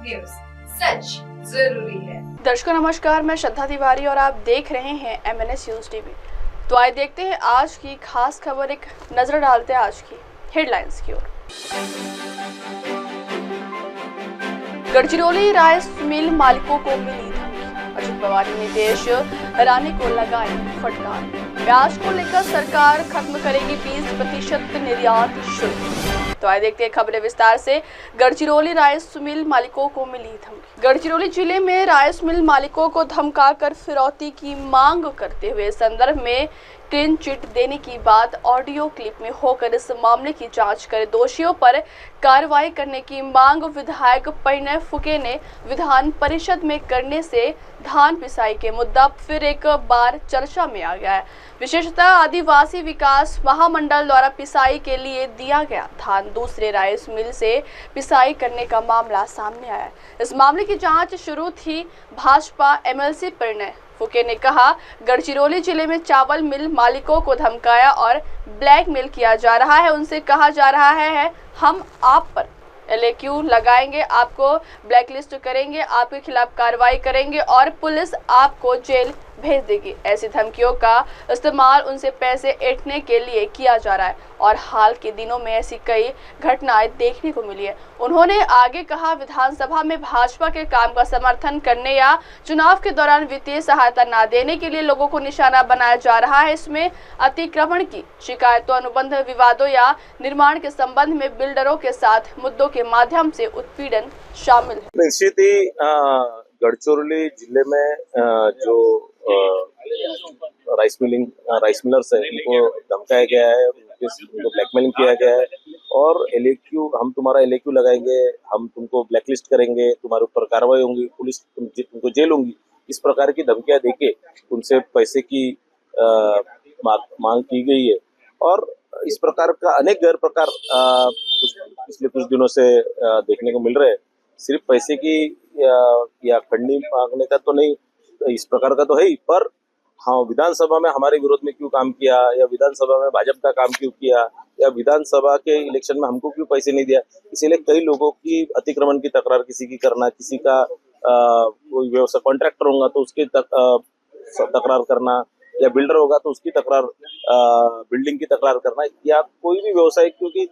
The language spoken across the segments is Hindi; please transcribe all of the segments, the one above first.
न्यूज, सच जरूरी है। दर्शकों नमस्कार, मैं श्रद्धा तिवारी और आप देख रहे हैं MNS न्यूज टीवी। तो आइए देखते हैं आज की खास खबर, एक नजर डालते हैं आज की हेडलाइंस की ओर। गढ़चिरौली राइस मिल मालिकों को मिली धमकी, अजित पवार ने नीतीश राणे को लगाई फटकार। प्याज को लेकर सरकार खत्म करेगी 20% निर्यात शुल्क। तो आइए देखते हैं खबरें विस्तार से। गढ़चिरौली राइस मिल मालिकों को मिली धमकी। गढ़चिरौली जिले में राइस मिल मालिकों को धमकाकर फिरौती की मांग करते हुए संदर्भ में क्लीन चिट देने की बात ऑडियो क्लिप में होकर इस मामले की जांच कर दोषियों पर कार्रवाई करने की मांग विधायक परिणय फुके ने विधान परिषद में करने से धान पिसाई के मुद्दा फिर एक बार चर्चा में आ गया है। विशेषतः आदिवासी विकास महामंडल द्वारा पिसाई के लिए दिया गया धान दूसरे राइस मिल से पिसाई करने का मामला सामने आया है। इस मामले की जांच शुरू थी। भाजपा MLC परिणय फुके ने कहा, गढ़चिरौली जिले में चावल मिल मालिकों को धमकाया और ब्लैकमेल किया जा रहा है। उनसे कहा जा रहा है हम आप पर LAQ लगाएंगे, आपको ब्लैकलिस्ट करेंगे, आपके खिलाफ कार्रवाई करेंगे और पुलिस आपको जेल भेज देगी। ऐसी धमकियों का इस्तेमाल उनसे पैसे ऐंठने के लिए किया जा रहा है और हाल के दिनों में ऐसी कई घटनाएं देखने को मिली है। उन्होंने आगे कहा, विधानसभा में भाजपा के काम का समर्थन करने या चुनाव के दौरान वित्तीय सहायता न देने के लिए लोगों को निशाना बनाया जा रहा है। इसमें अतिक्रमण की शिकायतों, अनुबंध विवादों या निर्माण के संबंध में बिल्डरों के साथ मुद्दों के माध्यम से उत्पीड़न शामिल है। निश्चित ही गढ़चिरौली जिले में जो राइस मिलर्स है उनको धमकाया गया है, उनको ब्लैकमेलिंग किया गया है और LAQ, हम तुम्हारा LAQ लगाएंगे, हम तुमको ब्लैकलिस्ट करेंगे, तुम्हारे ऊपर कार्रवाई होंगी, पुलिस तुमको जेल होंगी, इस प्रकार की धमकियां देके उनसे पैसे की मांग की गई है। और इस प्रकार का अनेक गैर प्रकार पिछले कुछ दिनों से देखने को मिल रहे हैं। सिर्फ पैसे की या खंडनी मांगने का तो नहीं, इस प्रकार का तो है ही, पर हाँ, विधानसभा में हमारे विरोध में क्यों काम किया, या विधानसभा में भाजपा का काम क्यों किया, या विधानसभा के इलेक्शन में हमको क्यों पैसे नहीं दिया, इसीलिए कई लोगों की अतिक्रमण की तकरार किसी की करना, किसी का कोई व्यवसाय कॉन्ट्रैक्टर होगा तो उसकी तकरार करना, या बिल्डर होगा तो उसकी तकरार, बिल्डिंग की तकरार करना, या कोई भी व्यवसाय की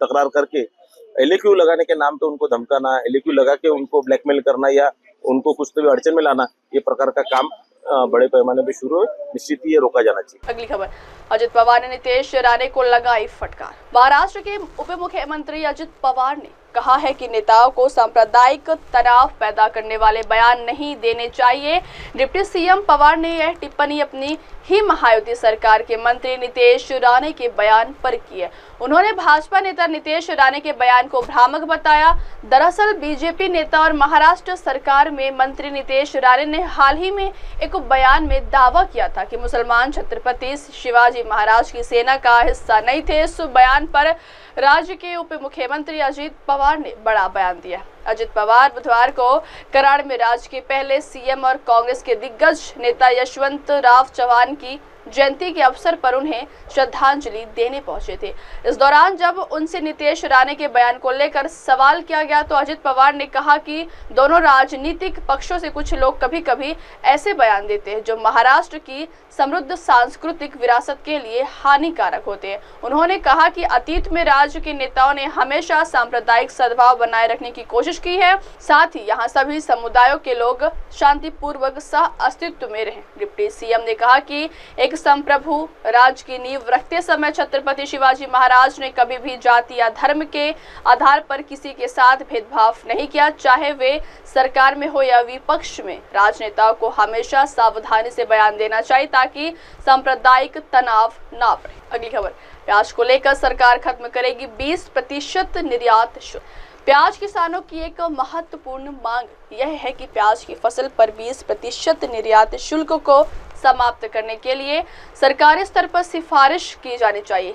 तकरार करके LAQ लगाने के नाम पे उनको धमकाना, LAQ लगा के उनको ब्लैकमेल करना या उनको कुछ तो भी अड़चन में लाना, ये प्रकार का काम बड़े पैमाने पे शुरू है। निश्चित ही ये रोका जाना चाहिए। अगली खबर, अजित पवार ने नीतीश राणे को लगाई फटकार। महाराष्ट्र के उप मुख्यमंत्री अजित पवार ने कहा है कि नेताओं को सांप्रदायिक तनाव पैदा करने वाले बयान नहीं देने चाहिए। डिप्टी CM पवार ने यह टिप्पणी अपनी ही महायुति सरकार के मंत्री नीतीश राणे के बयान पर की है। उन्होंने भाजपा नेता नीतीश राणे के बयान को भ्रामक बताया। दरअसल बीजेपी नेता और महाराष्ट्र सरकार में मंत्री नीतीश राणे ने हाल ही में एक बयान में दावा किया था कि मुसलमान छत्रपति शिवाजी महाराज की सेना का हिस्सा नहीं थे। इस बयान पर राज्य के उप मुख्यमंत्री अजित पवार ने बड़ा बयान दिया। अजित पवार बुधवार को कराड़ में राज्य के पहले CM और कांग्रेस के दिग्गज नेता यशवंत राव चौहान की जयंती के अवसर पर उन्हें श्रद्धांजलि देने पहुंचे थे। इस दौरान जब उनसे नीतीश राणे के बयान को लेकर सवाल किया गया तो अजित पवार ने कहा कि दोनों राजनीतिक पक्षों से कुछ लोग कभी कभी ऐसे बयान देते हैं जो महाराष्ट्र की समृद्ध सांस्कृतिक विरासत के लिए हानिकारक होते हैं। उन्होंने कहा कि अतीत में राज्य के नेताओं ने हमेशा सांप्रदायिक सद्भाव बनाए रखने की कोशिश की है, साथ ही यहाँ सभी समुदायों के लोग शांतिपूर्वक सह अस्तित्व में रहे। डिप्टी CM ने कहा कि एक संप्रभु राज्य की नींव रखते समय छत्रपति शिवाजी महाराज ने कभी भी जाति या धर्म के आधार पर किसी के साथ भेदभाव नहीं किया, चाहे वे सरकार में हो या विपक्ष में। राजनेताओं को हमेशा सावधानी से बयान देना चाहिए ताकि सांप्रदायिक तनाव ना बढ़े। अगली खबर, प्याज को लेकर सरकार खत्म करेगी 20% निर्यात शुल्क। प्याज किसानों की एक महत्वपूर्ण मांग यह है कि प्याज की फसल पर 20% निर्यात शुल्क को समाप्त करने के लिए सरकारी स्तर पर सिफारिश की जानी चाहिए।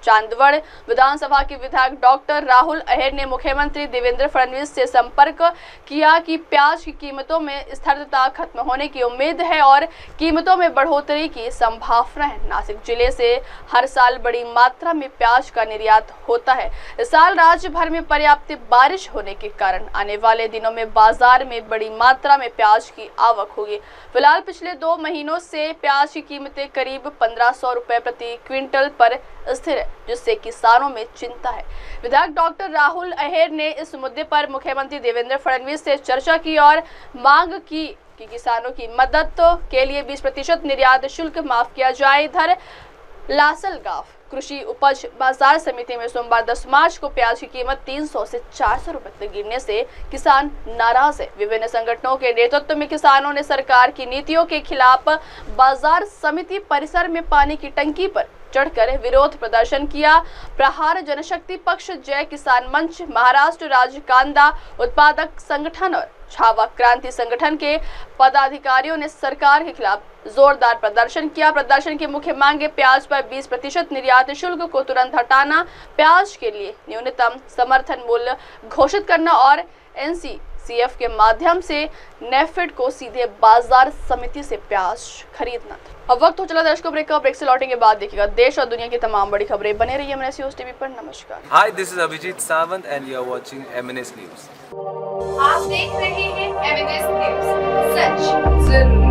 चांदवड़ विधानसभा के विधायक डॉक्टर राहुल अहिर ने मुख्यमंत्री देवेंद्र फडणवीस से संपर्क किया कि प्याज की कीमतों में स्थिरता खत्म होने की उम्मीद है और कीमतों में बढ़ोतरी की संभावना है। नासिक जिले से हर साल बड़ी मात्रा में प्याज का निर्यात होता है। इस साल राज्य भर में पर्याप्त बारिश होने के कारण आने वाले दिनों में बाजार में बड़ी मात्रा में प्याज की आवक होगी। फिलहाल पिछले 2 महीनों से प्याज की कीमतें करीब 1500 रुपए प्रति क्विंटल पर स्थिर है, जिससे किसानों में चिंता है। विधायक डॉक्टर राहुल अहिर ने इस मुद्दे पर मुख्यमंत्री देवेंद्र फडणवीस से चर्चा की और मांग की कि किसानों की मदद के लिए 20% निर्यात शुल्क माफ किया जाए। इधर लासलगांव कृषि उपज बाजार समिति में सोमवार 10 मार्च को प्याज की कीमत 300 से 400 रुपए तक गिरने से किसान नाराज है। विभिन्न संगठनों के नेतृत्व में किसानों ने सरकार की नीतियों के खिलाफ बाजार समिति परिसर में पानी की टंकी पर चढ़कर विरोध प्रदर्शन किया। प्रहार जनशक्ति पक्ष, जय किसान मंच, महाराष्ट्र राज्य कांदा उत्पादक संगठन और छावा क्रांति संगठन के पदाधिकारियों ने सरकार के खिलाफ जोरदार प्रदर्शन किया। प्रदर्शन की मुख्य मांगे प्याज पर 20% निर्यात शुल्क को तुरंत हटाना, प्याज के लिए न्यूनतम समर्थन मूल्य घोषित करना और NCCF के माध्यम से नेफेड को सीधे बाजार समिति से प्याज खरीदना था। अब वक्त हो चला दर्शकों ब्रेक का। ब्रेक से लौटेंगे बाद देखिएगा देश और दुनिया की तमाम बड़ी खबरें। बने रहिए MNS न्यूज़ टीवी पर। नमस्कार। Hi, this is Abhijit Sawant and you are watching MNS News. आप देख रहे हैं MNS न्यूज़, सच जरूरी